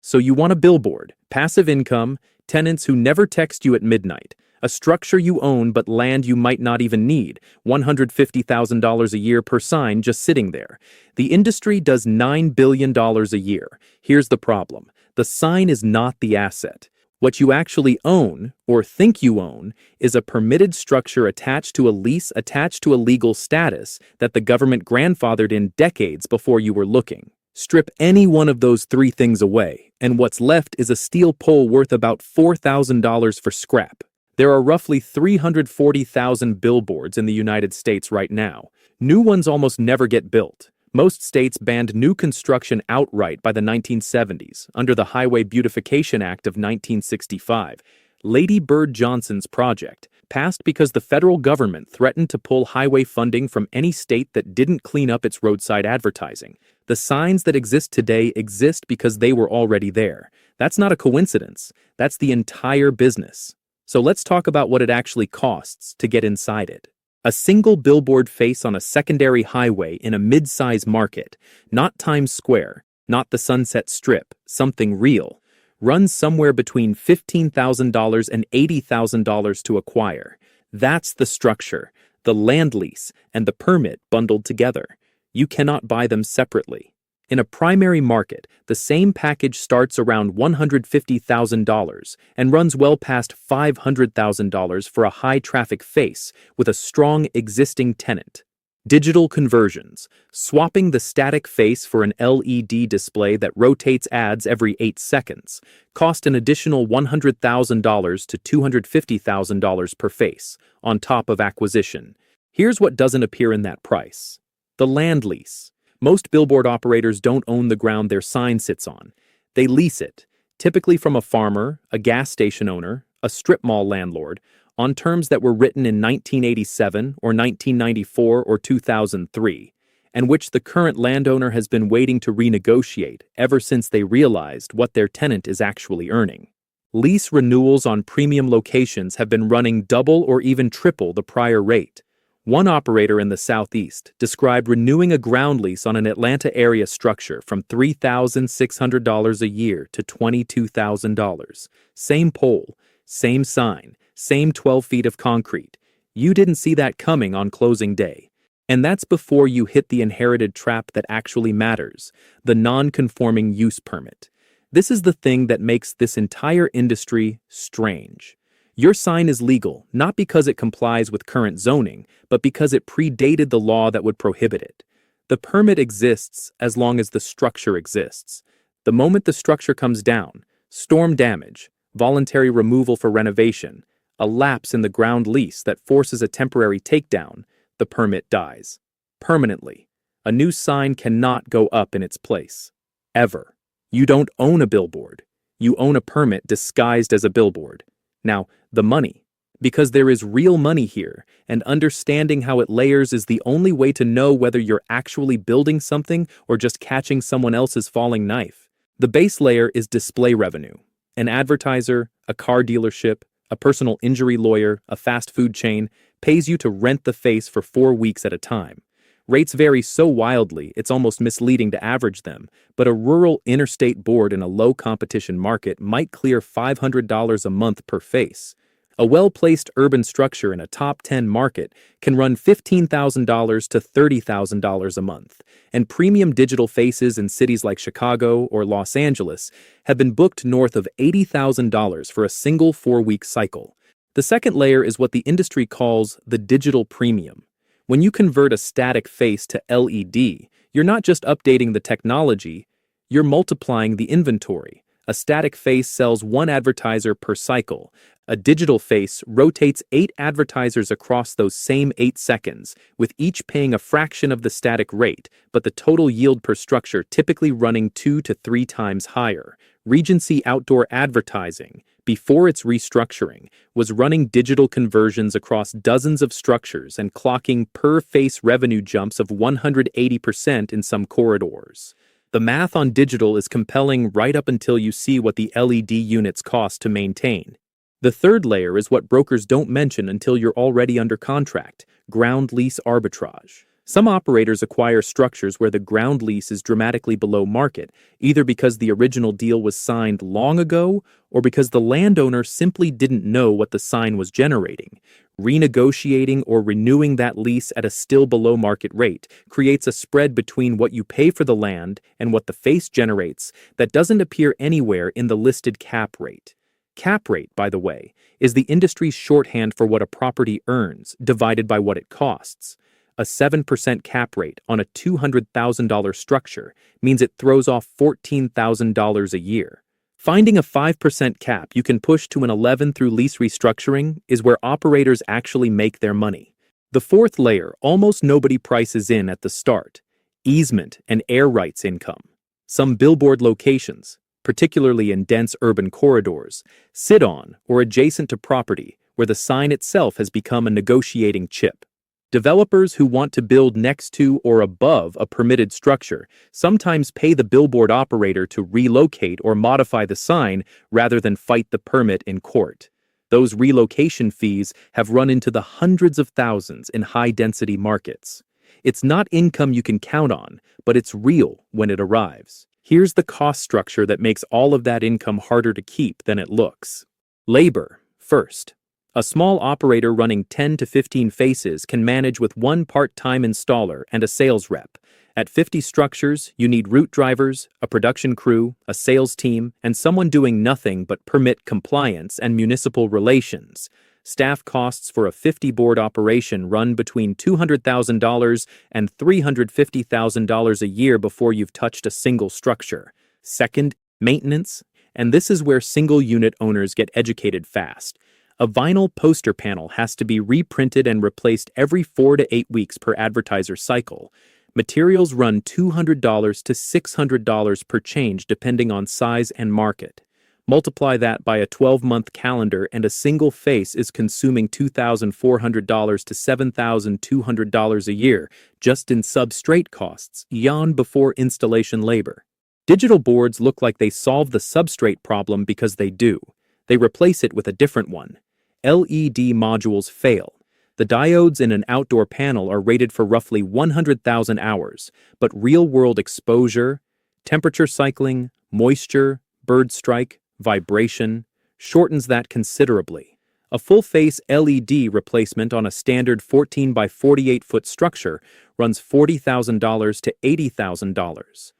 So you want a billboard, passive income, tenants who never text you at midnight, a structure you own but land you might not even need, $150,000 a year per sign just sitting there. The industry does $9 billion a year. Here's the problem. The sign is not the asset. What you actually own, or think you own, is a permitted structure attached to a lease attached to a legal status that the government grandfathered in decades before you were looking. Strip any one of those three things away, and what's left is a steel pole worth about $4,000 for scrap. There are roughly 340,000 billboards in the United States right now. New ones almost never get built. Most states banned new construction outright by the 1970s under the Highway Beautification Act of 1965. Lady Bird Johnson's project passed because the federal government threatened to pull highway funding from any state that didn't clean up its roadside advertising. The signs that exist today exist because they were already there. That's not a coincidence. That's the entire business. So let's talk about what it actually costs to get inside it. A single billboard face on a secondary highway in a mid-size market, not Times Square, not the Sunset Strip, something real, runs somewhere between $15,000 and $80,000 to acquire. That's the structure, the land lease, and the permit bundled together. You cannot buy them separately. In a primary market, the same package starts around $150,000 and runs well past $500,000 for a high-traffic face with a strong existing tenant. Digital conversions, swapping the static face for an LED display that rotates ads every 8 seconds, cost an additional $100,000 to $250,000 per face, on top of acquisition. Here's what doesn't appear in that price. The land lease. Most billboard operators don't own the ground their sign sits on. They lease it, typically from a farmer, a gas station owner, a strip mall landlord, on terms that were written in 1987 or 1994 or 2003, and which the current landowner has been waiting to renegotiate ever since they realized what their tenant is actually earning. Lease renewals on premium locations have been running double or even triple the prior rate. One operator in the Southeast described renewing a ground lease on an Atlanta area structure from $3,600 a year to $22,000. Same pole, same sign, same 12 feet of concrete. You didn't see that coming on closing day. And that's before you hit the inherited trap that actually matters, the non-conforming use permit. This is the thing that makes this entire industry strange. Your sign is legal, not because it complies with current zoning, but because it predated the law that would prohibit it. The permit exists as long as the structure exists. The moment the structure comes down, storm damage, voluntary removal for renovation, a lapse in the ground lease that forces a temporary takedown, the permit dies. Permanently. A new sign cannot go up in its place. Ever. You don't own a billboard. You own a permit disguised as a billboard. Now, the money. Because there is real money here, and understanding how it layers is the only way to know whether you're actually building something or just catching someone else's falling knife. The base layer is display revenue. An advertiser, a car dealership, a personal injury lawyer, a fast food chain pays you to rent the face for 4 weeks at a time. Rates vary so wildly, it's almost misleading to average them, but a rural interstate board in a low-competition market might clear $500 a month per face. A well-placed urban structure in a top 10 market can run $15,000 to $30,000 a month, and premium digital faces in cities like Chicago or Los Angeles have been booked north of $80,000 for a single 4-week cycle. The second layer is what the industry calls the digital premium. When you convert a static face to LED, you're not just updating the technology, you're multiplying the inventory. A static face sells 1 advertiser per cycle. A digital face rotates 8 advertisers across those same 8 seconds, with each paying a fraction of the static rate, but the total yield per structure typically running 2 to 3 times higher. Regency Outdoor Advertising, before its restructuring, was running digital conversions across dozens of structures and clocking per-face revenue jumps of 180% in some corridors. The math on digital is compelling right up until you see what the LED units cost to maintain. The third layer is what brokers don't mention until you're already under contract: ground lease arbitrage. Some operators acquire structures where the ground lease is dramatically below market, either because the original deal was signed long ago or because the landowner simply didn't know what the sign was generating. Renegotiating or renewing that lease at a still below market rate creates a spread between what you pay for the land and what the face generates that doesn't appear anywhere in the listed cap rate. Cap rate, by the way, is the industry's shorthand for what a property earns divided by what it costs. A 7% cap rate on a $200,000 structure means it throws off $14,000 a year. Finding a 5% cap you can push to an 11 through lease restructuring is where operators actually make their money. The fourth layer almost nobody prices in at the start: easement and air rights income. Some billboard locations, particularly in dense urban corridors, sit on or adjacent to property where the sign itself has become a negotiating chip. Developers who want to build next to or above a permitted structure sometimes pay the billboard operator to relocate or modify the sign rather than fight the permit in court. Those relocation fees have run into the hundreds of thousands in high-density markets. It's not income you can count on, but it's real when it arrives. Here's the cost structure that makes all of that income harder to keep than it looks. Labor, first. A small operator running 10 to 15 faces can manage with one part-time installer and a sales rep. At 50 structures, you need route drivers, a production crew, a sales team, and someone doing nothing but permit compliance and municipal relations. Staff costs for a 50-board operation run between $200,000 and $350,000 a year before you've touched a single structure. Second, maintenance. And this is where single-unit owners get educated fast. A vinyl poster panel has to be reprinted and replaced every 4 to 8 weeks per advertiser cycle. Materials run $200 to $600 per change depending on size and market. Multiply that by a 12-month calendar and a single face is consuming $2,400 to $7,200 a year just in substrate costs, yawn before installation labor. Digital boards look like they solve the substrate problem because they do. They replace it with a different one. LED modules fail. The diodes in an outdoor panel are rated for roughly 100,000 hours, but real-world exposure, temperature cycling, moisture, bird strike, vibration shortens that considerably. A full-face LED replacement on a standard 14 by 48-foot structure runs $40,000 to $80,000.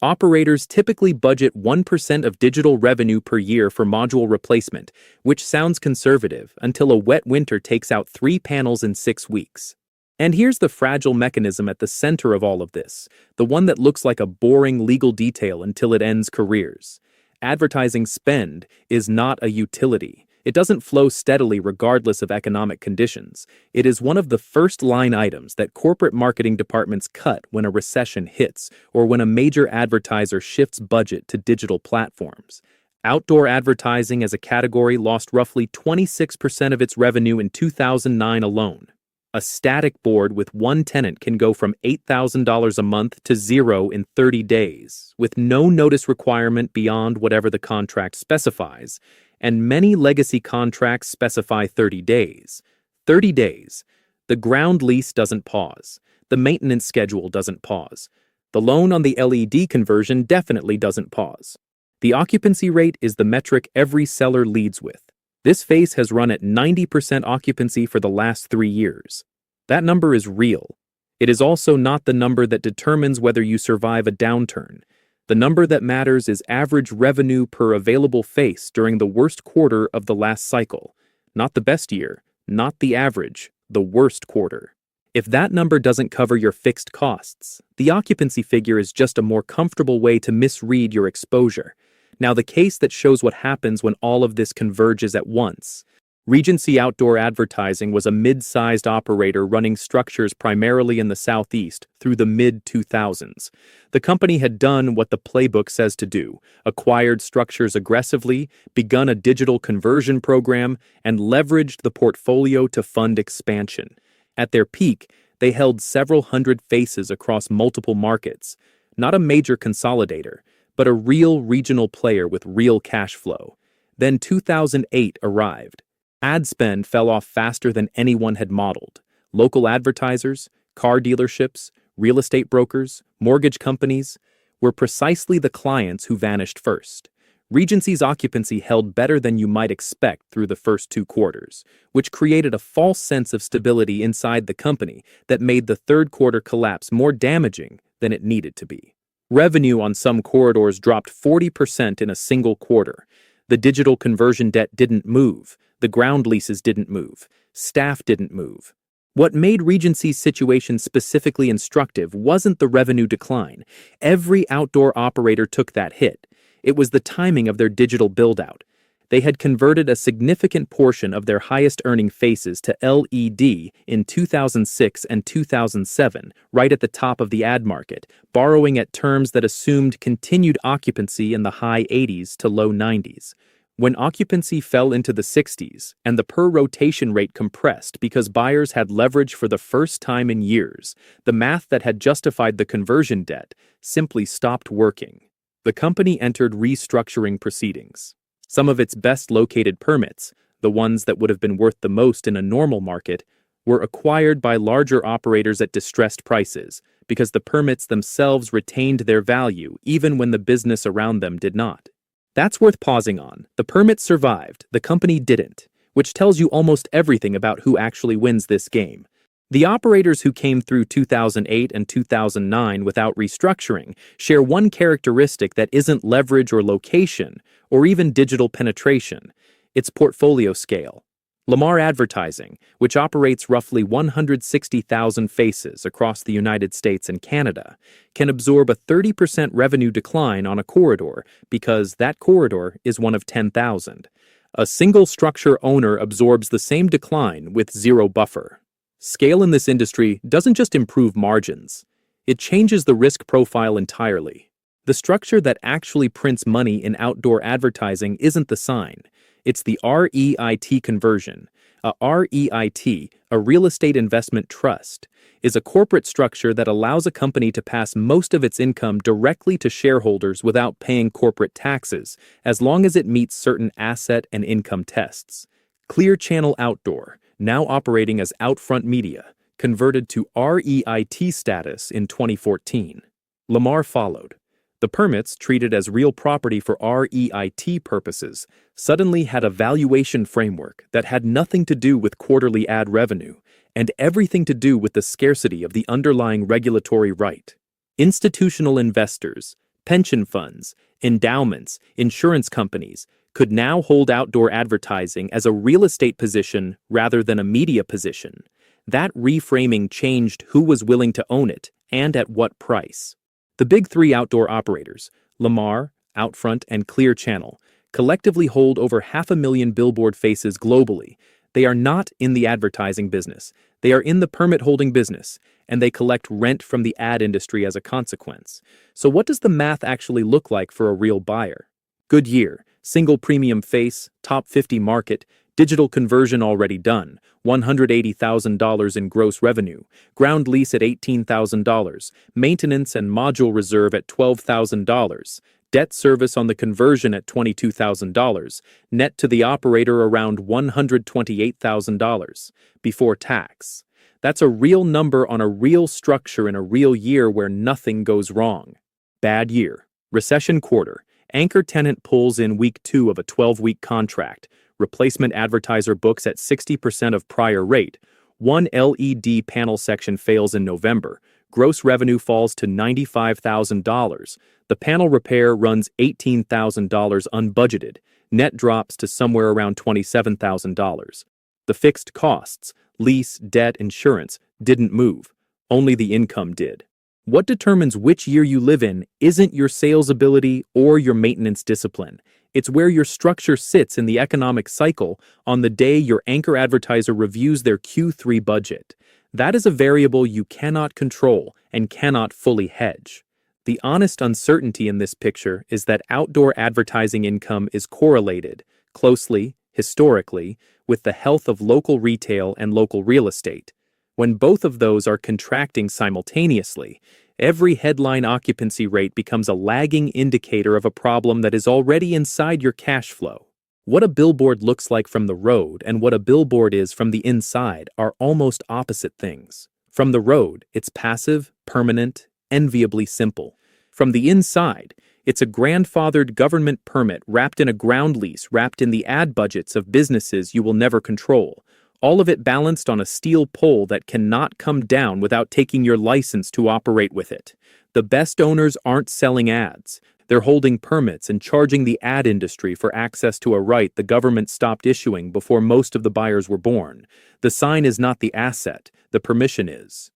Operators typically budget 1% of digital revenue per year for module replacement, which sounds conservative until a wet winter takes out 3 panels in 6 weeks. And here's the fragile mechanism at the center of all of this, the one that looks like a boring legal detail until it ends careers. Advertising spend is not a utility. It doesn't flow steadily regardless of economic conditions. It is one of the first line items that corporate marketing departments cut when a recession hits or when a major advertiser shifts budget to digital platforms. Outdoor advertising as a category lost roughly 26% of its revenue in 2009 alone. A static board with one tenant can go from $8,000 a month to zero in 30 days, with no notice requirement beyond whatever the contract specifies. And many legacy contracts specify 30 days. 30 days. The ground lease doesn't pause. The maintenance schedule doesn't pause. The loan on the LED conversion definitely doesn't pause. The occupancy rate is the metric every seller leads with. This face has run at 90% occupancy for the last 3 years. That number is real. It is also not the number that determines whether you survive a downturn. The number that matters is average revenue per available face during the worst quarter of the last cycle. Not the best year, not the average, the worst quarter. If that number doesn't cover your fixed costs, the occupancy figure is just a more comfortable way to misread your exposure. Now, the case that shows what happens when all of this converges at once. Regency Outdoor Advertising was a mid-sized operator running structures primarily in the Southeast through the mid-2000s. The company had done what the playbook says to do, acquired structures aggressively, begun a digital conversion program, and leveraged the portfolio to fund expansion. At their peak, they held several hundred faces across multiple markets. Not a major consolidator, but a real regional player with real cash flow. Then 2008 arrived. Ad spend fell off faster than anyone had modeled. Local advertisers, car dealerships, real estate brokers, mortgage companies, were precisely the clients who vanished first. Regency's occupancy held better than you might expect through the first 2 quarters, which created a false sense of stability inside the company that made the third quarter collapse more damaging than it needed to be. Revenue on some corridors dropped 40% in a single quarter. The digital conversion debt didn't move, the ground leases didn't move, staff didn't move. What made Regency's situation specifically instructive wasn't the revenue decline. Every outdoor operator took that hit. It was the timing of their digital build-out. They had converted a significant portion of their highest-earning faces to LED in 2006 and 2007, right at the top of the ad market, borrowing at terms that assumed continued occupancy in the high 80s to low 90s. When occupancy fell into the 60s and the per-rotation rate compressed because buyers had leverage for the first time in years, the math that had justified the conversion debt simply stopped working. The company entered restructuring proceedings. Some of its best-located permits, the ones that would have been worth the most in a normal market, were acquired by larger operators at distressed prices because the permits themselves retained their value even when the business around them did not. That's worth pausing on. The permits survived, the company didn't, which tells you almost everything about who actually wins this game. The operators who came through 2008 and 2009 without restructuring share one characteristic that isn't leverage or location, or even digital penetration. It's portfolio scale. Lamar Advertising, which operates roughly 160,000 faces across the United States and Canada, can absorb a 30% revenue decline on a corridor because that corridor is one of 10,000. A single structure owner absorbs the same decline with zero buffer. Scale in this industry doesn't just improve margins, it changes the risk profile entirely. The structure that actually prints money in outdoor advertising isn't the sign. It's the REIT conversion. A REIT, a real estate investment trust, is a corporate structure that allows a company to pass most of its income directly to shareholders without paying corporate taxes, as long as it meets certain asset and income tests. Clear Channel Outdoor, now operating as Outfront Media, converted to REIT status in 2014. Lamar followed. The permits, treated as real property for REIT purposes, suddenly had a valuation framework that had nothing to do with quarterly ad revenue and everything to do with the scarcity of the underlying regulatory right. Institutional investors, pension funds, endowments, insurance companies could now hold outdoor advertising as a real estate position rather than a media position. That reframing changed who was willing to own it and at what price. The big three outdoor operators, Lamar, Outfront, and Clear Channel, collectively hold over 500,000 billboard faces globally. They are not in the advertising business. They are in the permit-holding business, and they collect rent from the ad industry as a consequence. So what does the math actually look like for a real buyer? Good year, single premium face, top 50 market, digital conversion already done, $180,000 in gross revenue, ground lease at $18,000, maintenance and module reserve at $12,000, debt service on the conversion at $22,000, net to the operator around $128,000, before tax. That's a real number on a real structure in a real year where nothing goes wrong. Bad year. Recession quarter. Anchor tenant pulls in week 2 of a 12-week contract. Replacement advertiser books at 60% of prior rate. One LED panel section fails in November. Gross revenue falls to $95,000. The panel repair runs $18,000 unbudgeted. Net drops to somewhere around $27,000. The fixed costs, lease, debt, insurance, didn't move. Only the income did. What determines which year you live in isn't your sales ability or your maintenance discipline. It's where your structure sits in the economic cycle on the day your anchor advertiser reviews their Q3 budget. That is a variable you cannot control and cannot fully hedge. The honest uncertainty in this picture is that outdoor advertising income is correlated, closely, historically, with the health of local retail and local real estate. When both of those are contracting simultaneously, every headline occupancy rate becomes a lagging indicator of a problem that is already inside your cash flow. What a billboard looks like from the road and what a billboard is from the inside are almost opposite things. From the road, it's passive, permanent, enviably simple. From the inside, it's a grandfathered government permit wrapped in a ground lease, wrapped in the ad budgets of businesses you will never control. All of it balanced on a steel pole that cannot come down without taking your license to operate with it. The best owners aren't selling ads. They're holding permits and charging the ad industry for access to a right the government stopped issuing before most of the buyers were born. The sign is not the asset, the permission is.